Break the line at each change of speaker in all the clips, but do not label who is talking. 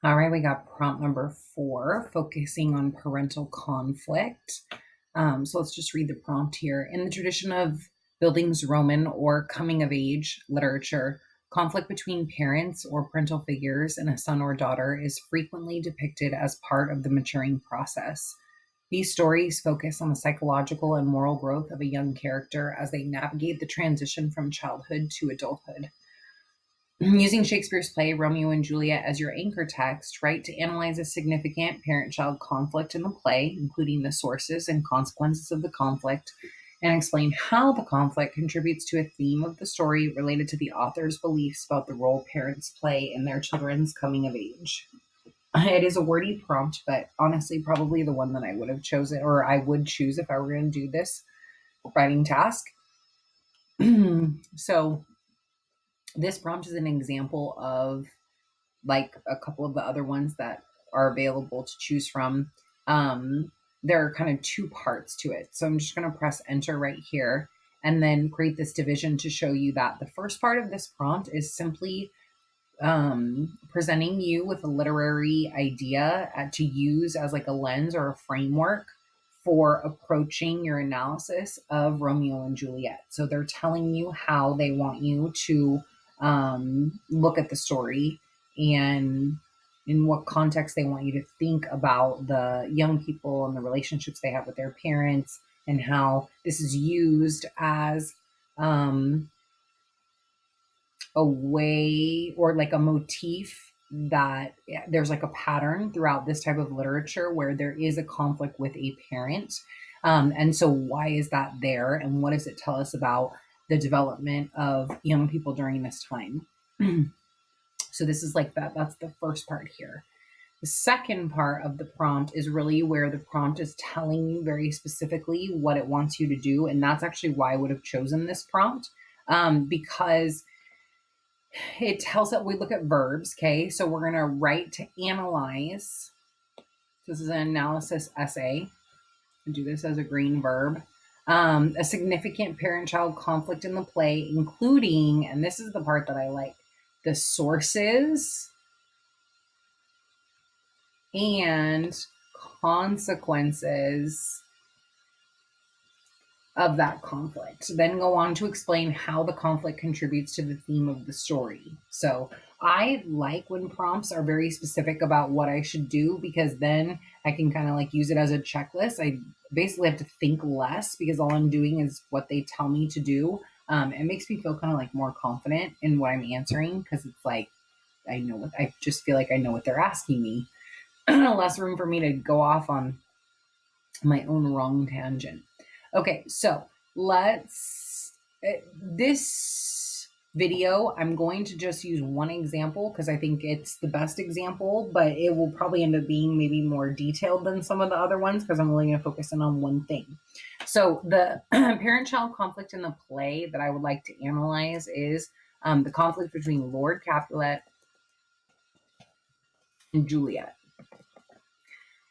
All right, we got prompt number 4, focusing on parental conflict. So let's just read the prompt here. In the tradition of Bildung's Roman or coming of age literature, conflict between parents or parental figures and a son or daughter is frequently depicted as part of the maturing process. These stories focus on the psychological and moral growth of a young character as they navigate the transition from childhood to adulthood. Using Shakespeare's play Romeo and Juliet as your anchor text, write to analyze a significant parent child conflict in the play, including the sources and consequences of the conflict, and explain how the conflict contributes to a theme of the story related to the author's beliefs about the role parents play in their children's coming of age. It is a wordy prompt, but honestly, probably the one that I would have chosen, or I would choose if I were going to do this writing task. So, this prompt is an example of like a couple of the other ones that are available to choose from. There are kind of two parts to it. So I'm just going to press enter right here and then create this division to show you that the first part of this prompt is simply presenting you with a literary idea to use as like a lens or a framework for approaching your analysis of Romeo and Juliet. So they're telling you how they want you to look at the story and in what context they want you to think about the young people and the relationships they have with their parents and how this is used as a way or like a motif that there's like a pattern throughout this type of literature where there is a conflict with a parent. And so why is that there? And what does it tell us about the development of young people during this time? So this is like that's the first part here. The second part of the prompt is really where the prompt is telling you very specifically what it wants you to do. And that's actually why I would have chosen this prompt, because it tells that we look at verbs. Okay, so we're going to write to analyze. This is an analysis essay. I'll do this as a green verb. A significant parent-child conflict in the play, including, and this is the part that I like, the sources and consequences of that conflict. Then go on to explain how the conflict contributes to the theme of the story. So I like when prompts are very specific about what I should do because then I can kind of like use it as a checklist. I basically have to think less because all I'm doing is what they tell me to do. It makes me feel kind of like more confident in what I'm answering because it's like I just feel like I know what they're asking me. Less room for me to go off on my own wrong tangent. Okay, so this video, I'm going to just use one example because I think it's the best example, but it will probably end up being maybe more detailed than some of the other ones because I'm only going to focus in on one thing. So the parent-child conflict in the play that I would like to analyze is the conflict between Lord Capulet and Juliet.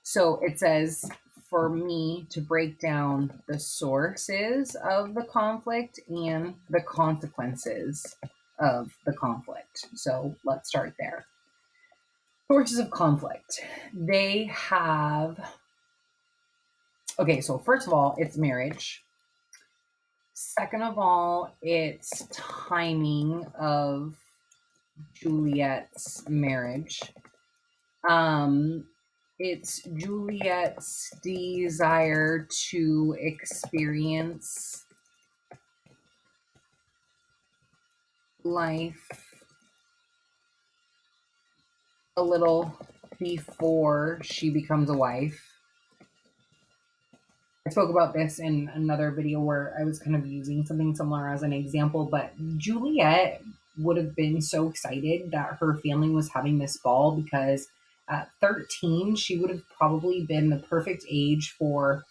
So it says for me to break down the sources of the conflict and the consequences of the conflict. So let's start there. Sources of conflict. They have, okay, so first of all, it's marriage. Second of all, it's timing of Juliet's marriage. It's Juliet's desire to experience life a little before she becomes a wife. I spoke about this in another video where I was kind of using something similar as an example, but Juliet would have been so excited that her family was having this ball because at 13, she would have probably been the perfect age for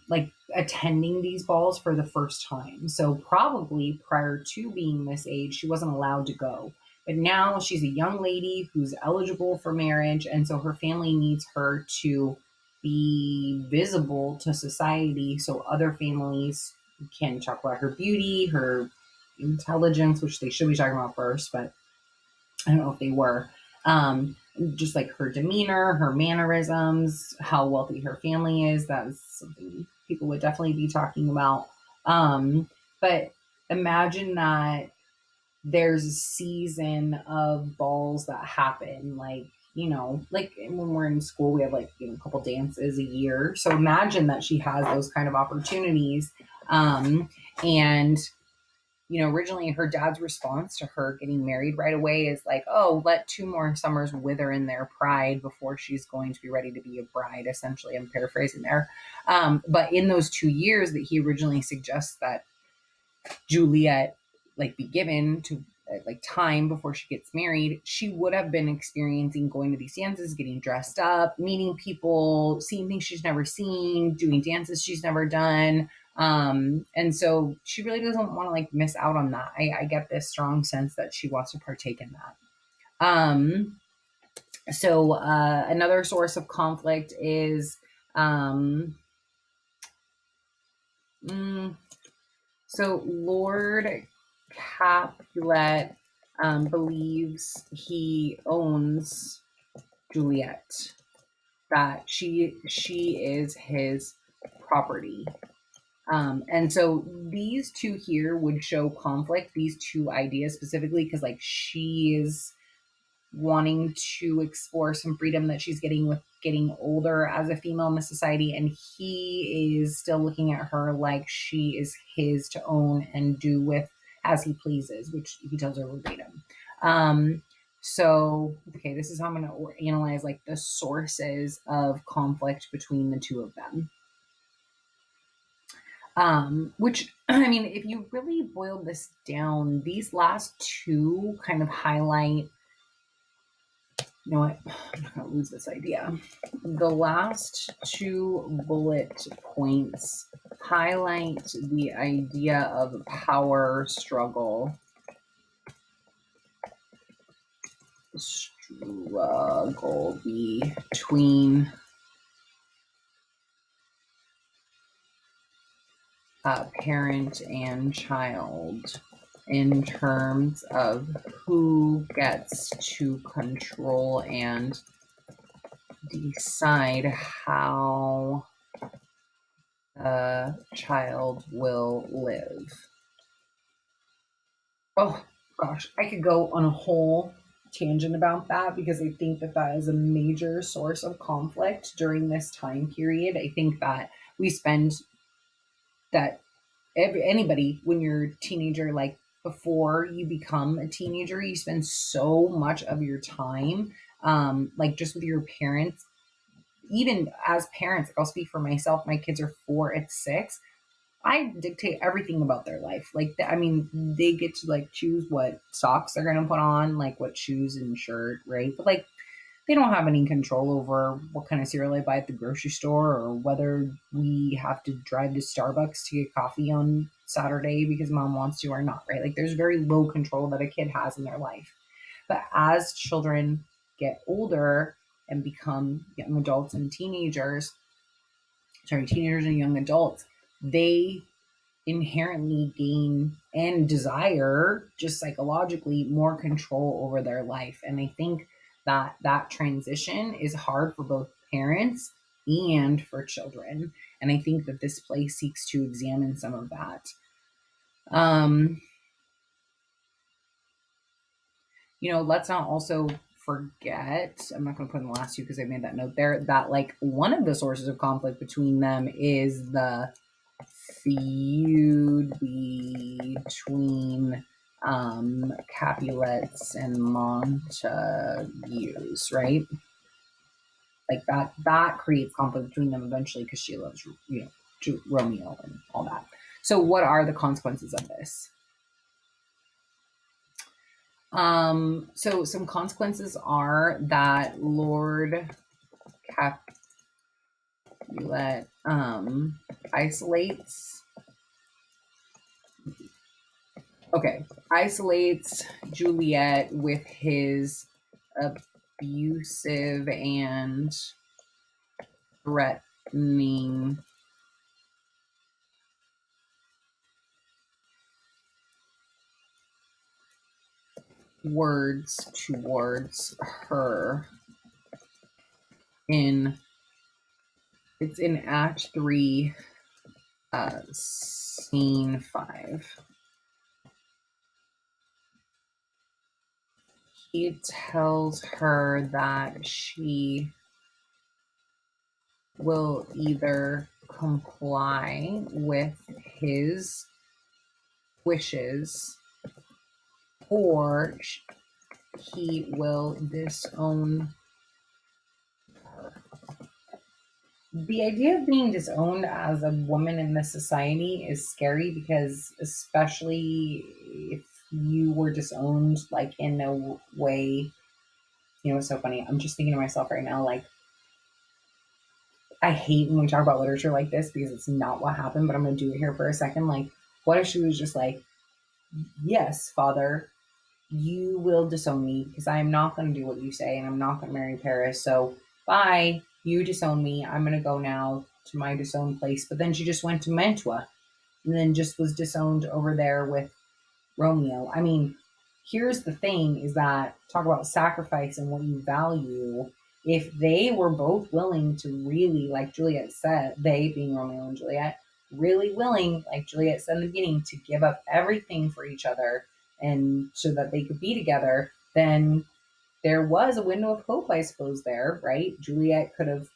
like attending these balls for the first time. So probably prior to being this age, she wasn't allowed to go. But now she's a young lady who's eligible for marriage. And so her family needs her to be visible to society so other families can talk about her beauty, her intelligence, which they should be talking about first, but I don't know if they were. Just like her demeanor, her mannerisms, how wealthy her family is. That is something people would definitely be talking about. But imagine that there's a season of balls that happen, like, like when we're in school, we have like, a couple dances a year. So imagine that she has those kind of opportunities. And originally her dad's response to her getting married right away is like, oh, let 2 more summers wither in their pride before she's going to be ready to be a bride. Essentially, I'm paraphrasing there. But in those 2 years that he originally suggests that Juliet like be given to like time before she gets married, she would have been experiencing going to these dances, getting dressed up, meeting people, seeing things she's never seen, doing dances she's never done. And so she really doesn't want to like miss out on that. I get this strong sense that she wants to partake in that. So another source of conflict is so Lord Capulet believes he owns Juliet, that she is his property. And so these two here would show conflict, these two ideas specifically, because like she is wanting to explore some freedom that she's getting with getting older as a female in the society, and he is still looking at her like she is his to own and do with as he pleases, which he tells her verbatim. So okay, this is how I'm going to analyze like the sources of conflict between the two of them. Which, I mean, if you really boil this down, these last two kind of highlight, you know what, I'm not going to lose this idea. The last two bullet points highlight the idea of power struggle between parent and child in terms of who gets to control and decide how a child will live. Oh gosh, I could go on a whole tangent about that because I think that that is a major source of conflict during this time period. I think that we spend that anybody when you're a teenager, like before you become a teenager, you spend so much of your time like just with your parents. Even as parents, like I'll speak for myself, my kids are 4 and 6. I dictate everything about their life. Like, I mean, they get to like choose what socks they're going to put on, like what shoes and shirt, right? But like, they don't have any control over what kind of cereal I buy at the grocery store or whether we have to drive to Starbucks to get coffee on Saturday because mom wants to or not, right? Like, there's very low control that a kid has in their life. But as children get older and become young adults and teenagers and young adults, they inherently gain and desire just psychologically more control over their life. And I think that that transition is hard for both parents and for children. And I think that this play seeks to examine some of that. Let's not also forget, I'm not going to put in the last two because I made that note there, that like one of the sources of conflict between them is the feud between Capulets and Montagues, right? Like that creates conflict between them eventually because she loves, Romeo and all that. So what are the consequences of this? So some consequences are that Lord Capulet isolates Juliet with his abusive and threatening words towards her it's in Act 3, Scene 5. He tells her that she will either comply with his wishes or he will disown her. The idea of being disowned as a woman in this society is scary because, especially if you were disowned, like in a way, it's so funny. I'm just thinking to myself right now, like, I hate when we talk about literature like this because it's not what happened, but I'm going to do it here for a second. Like, what if she was just like, yes, father, you will disown me because I am not going to do what you say and I'm not going to marry Paris. So bye, you disown me. I'm going to go now to my disowned place. But then she just went to Mantua and then just was disowned over there with Romeo. I mean, here's the thing is that talk about sacrifice and what you value. If they were both willing to really, like Juliet said, they being Romeo and Juliet, really willing, like Juliet said in the beginning, to give up everything for each other and so that they could be together, then there was a window of hope, I suppose, there, right? Juliet could have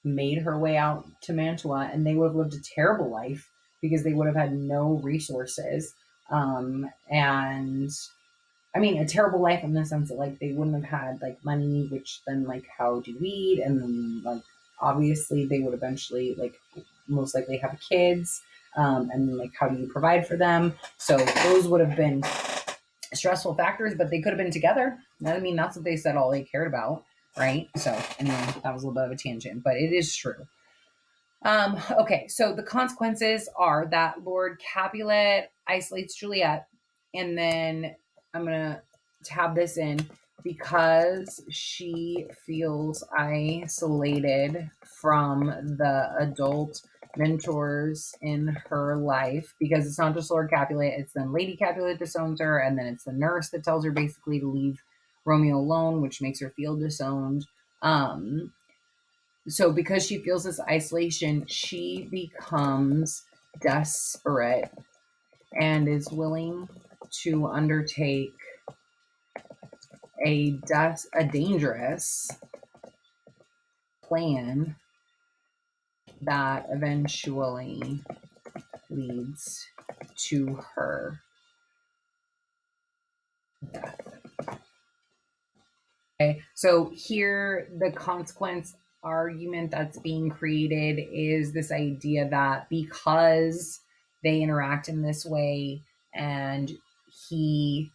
made her way out to Mantua and they would have lived a terrible life because they would have had no resources. And I mean, a terrible life in the sense that like they wouldn't have had like money, which then like how do you eat? And then like obviously they would eventually like most likely have kids. And like how do you provide for them? So those would have been stressful factors, but they could have been together. I mean, that's what they said all they cared about, right? So anyway, that was a little bit of a tangent, but it is true. Okay, so the consequences are that Lord Capulet isolates Juliet, and then I'm gonna tab this in because she feels isolated from the adult mentors in her life, because it's not just Lord Capulet, it's then Lady Capulet disowns her, and then it's the nurse that tells her basically to leave Romeo alone, which makes her feel disowned. So because she feels this isolation, she becomes desperate and is willing to undertake a dangerous plan that eventually leads to her death. Okay, so here the consequence argument that's being created is this idea that because they interact in this way and he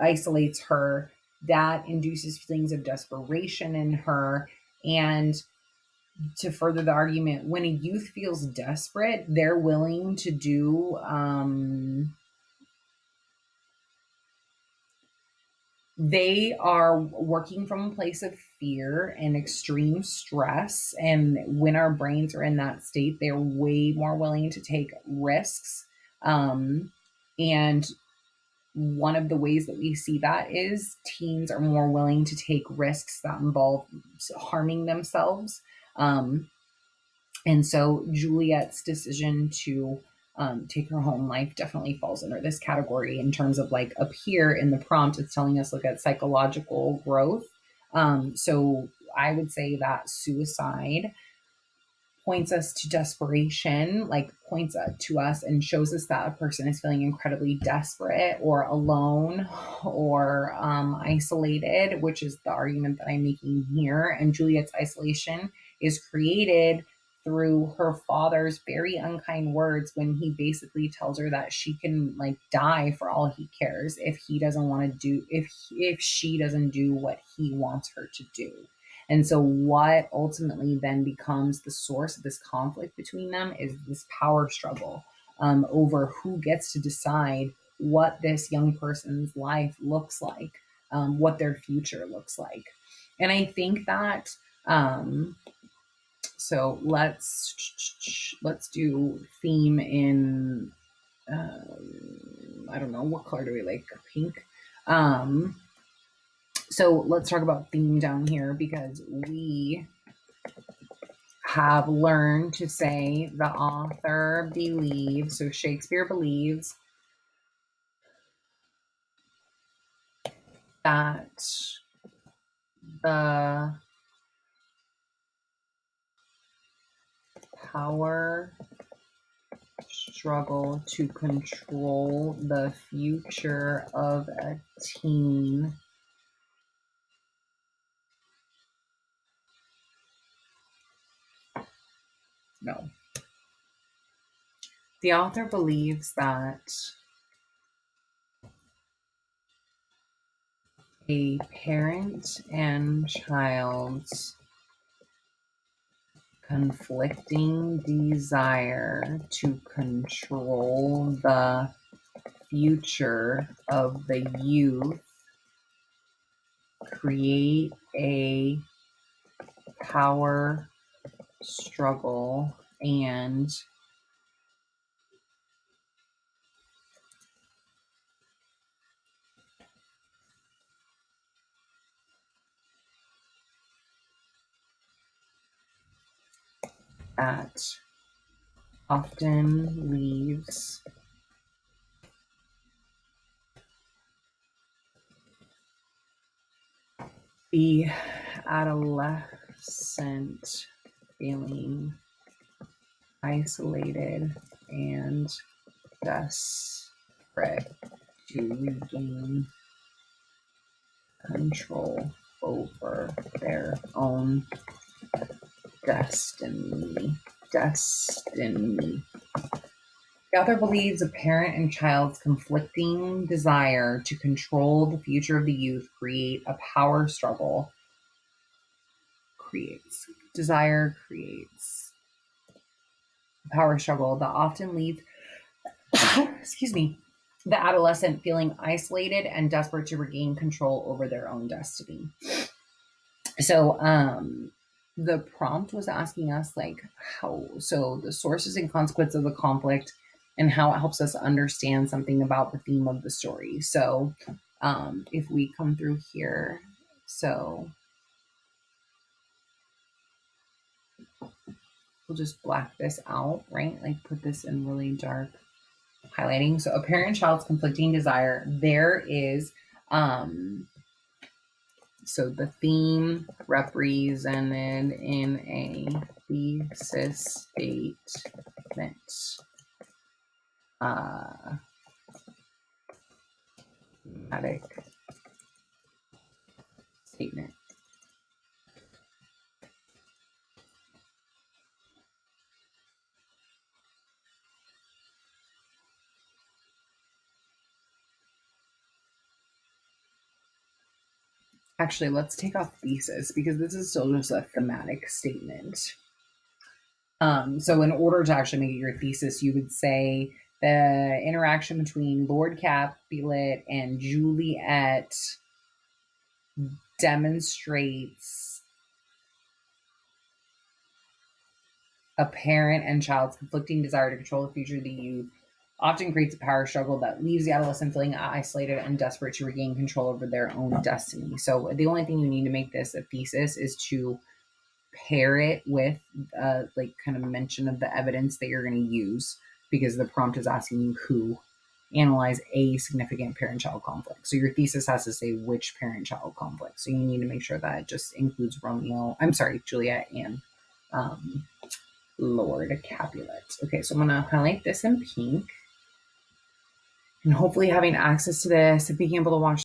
isolates her, that induces feelings of desperation in her. And to further the argument, when a youth feels desperate, they're willing to do they are working from a place of fear and extreme stress. And when our brains are in that state, they're way more willing to take risks. And one of the ways that we see that is teens are more willing to take risks that involve harming themselves. And so Juliet's decision to take her home life definitely falls under this category in terms of like up here in the prompt, it's telling us look at psychological growth. So I would say that suicide points us to desperation, like points to us and shows us that a person is feeling incredibly desperate or alone or isolated, which is the argument that I'm making here. And Juliet's isolation is created through her father's very unkind words when he basically tells her that she can like die for all he cares if he doesn't want to do if she doesn't do what he wants her to do. And so, what ultimately then becomes the source of this conflict between them is this power struggle over who gets to decide what this young person's life looks like, what their future looks like. And I think that so let's do theme in I don't know what color do we like, pink. So let's talk about theme down here, because we have learned to say the author believes, so Shakespeare believes that the power struggle to control the future of a teen no. The author believes that a parent and child's conflicting desire to control the future of the youth create a power struggle and that often leaves the adolescent feeling isolated and desperate to regain control over their own destiny. The author believes a parent and child's conflicting desire to control the future of the youth create a power struggle. Creates a power struggle that often leads excuse me, the adolescent feeling isolated and desperate to regain control over their own destiny. So the prompt was asking us like so the sources and consequences of the conflict and how it helps us understand something about the theme of the story. So if we come through here, so we'll just black this out, right? Like put this in really dark highlighting. So a parent and child's conflicting desire. There is so the theme represented in a thesis statement. Thematic statement. Actually, let's take off thesis because this is still just a thematic statement. So in order to actually make it your thesis, you would say the interaction between Lord Capulet and Juliet demonstrates a parent and child's conflicting desire to control the future of the youth often creates a power struggle that leaves the adolescent feeling isolated and desperate to regain control over their own destiny. So the only thing you need to make this a thesis is to pair it with like kind of mention of the evidence that you're going to use, because the prompt is asking you who analyze a significant parent-child conflict. So your thesis has to say which parent-child conflict. So you need to make sure that it just includes Juliet and Lord Capulet. Okay, so I'm going to highlight this in pink. And hopefully having access to this and being able to watch